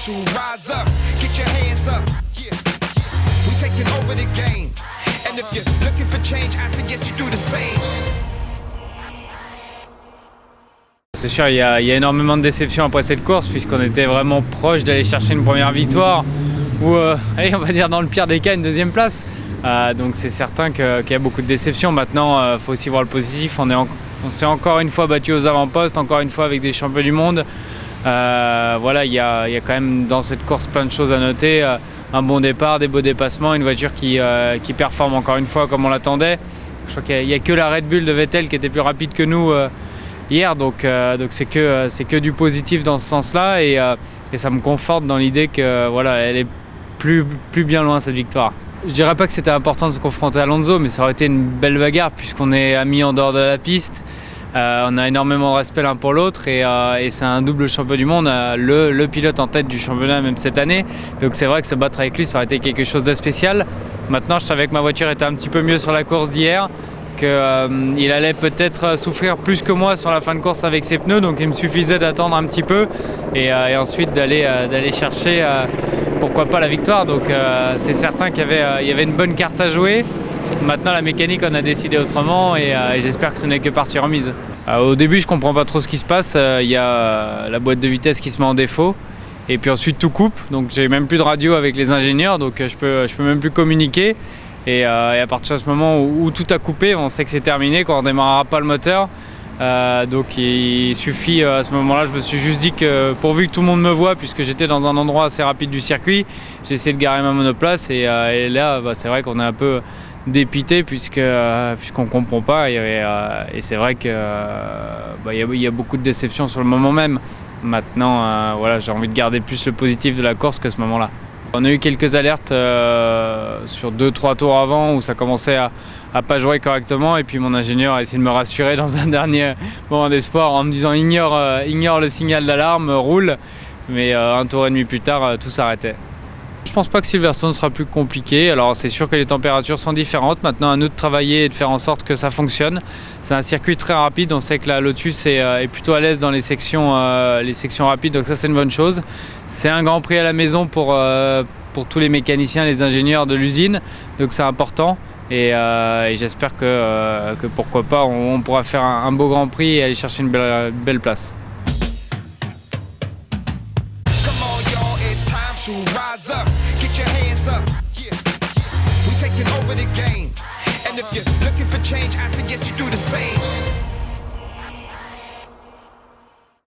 to rise up, get your hands up. We taking over the game. And if you're looking for change, I suggest you do the same. C'est sûr, il y a énormément de déceptions après cette course puisqu'on était vraiment proche d'aller chercher une première victoire ou, allez, on va dire dans le pire des cas, une deuxième place. Donc c'est certain qu'il y a beaucoup de déceptions. Maintenant, il faut aussi voir le positif. On s'est encore une fois battu aux avant-postes, encore une fois avec des champions du monde. Voilà, il y a quand même dans cette course plein de choses à noter. Un bon départ, des beaux dépassements, une voiture qui performe encore une fois comme on l'attendait. Je crois qu'il n'y a que la Red Bull de Vettel qui était plus rapide que nous hier, donc c'est que du positif dans ce sens-là et ça me conforte dans l'idée que voilà, elle est plus bien loin cette victoire. Je dirais pas que c'était important de se confronter à Alonso, mais ça aurait été une belle bagarre puisqu'on est amis en dehors de la piste. On a énormément de respect l'un pour l'autre et c'est un double champion du monde, le pilote en tête du championnat même cette année. Donc c'est vrai que se battre avec lui, ça aurait été quelque chose de spécial. Maintenant, je savais que ma voiture était un petit peu mieux sur la course d'hier, qu'il allait peut-être souffrir plus que moi sur la fin de course avec ses pneus, donc il me suffisait d'attendre un petit peu et ensuite d'aller chercher pourquoi pas la victoire. Donc c'est certain qu'il y avait une bonne carte à jouer. Maintenant la mécanique on a décidé autrement et j'espère que ce n'est que partie remise. Au début je comprends pas trop ce qui se passe, il y a la boîte de vitesse qui se met en défaut et puis ensuite tout coupe, donc j'ai même plus de radio avec les ingénieurs, donc je peux même plus communiquer. Et à partir de ce moment où tout a coupé, on sait que c'est terminé, qu'on ne redémarrera pas le moteur. Donc il suffit, à ce moment-là, je me suis juste dit que pourvu que tout le monde me voit, puisque j'étais dans un endroit assez rapide du circuit, j'ai essayé de garer ma monoplace et là, c'est vrai qu'on est un peu dépité puisqu'on ne comprend pas. Et c'est vrai qu'il y a beaucoup de déceptions sur le moment même. Maintenant, voilà, j'ai envie de garder plus le positif de la course que ce moment-là. On a eu quelques alertes sur 2-3 tours avant où ça commençait à pas jouer correctement et puis mon ingénieur a essayé de me rassurer dans un dernier moment d'espoir en me disant ignore le signal d'alarme, roule, mais un tour et demi plus tard tout s'arrêtait. Je pense pas que Silverstone sera plus compliqué. Alors c'est sûr que les températures sont différentes. Maintenant à nous de travailler et de faire en sorte que ça fonctionne. C'est un circuit très rapide. On sait que la Lotus est plutôt à l'aise dans les sections rapides, donc ça c'est une bonne chose. C'est un grand prix à la maison pour tous les mécaniciens, les ingénieurs de l'usine, donc c'est important. Et j'espère que pourquoi pas on pourra faire un beau grand prix et aller chercher une belle place. To rise up, get your hands up. We taking over the game. And if you're looking for change, I suggest you do the same.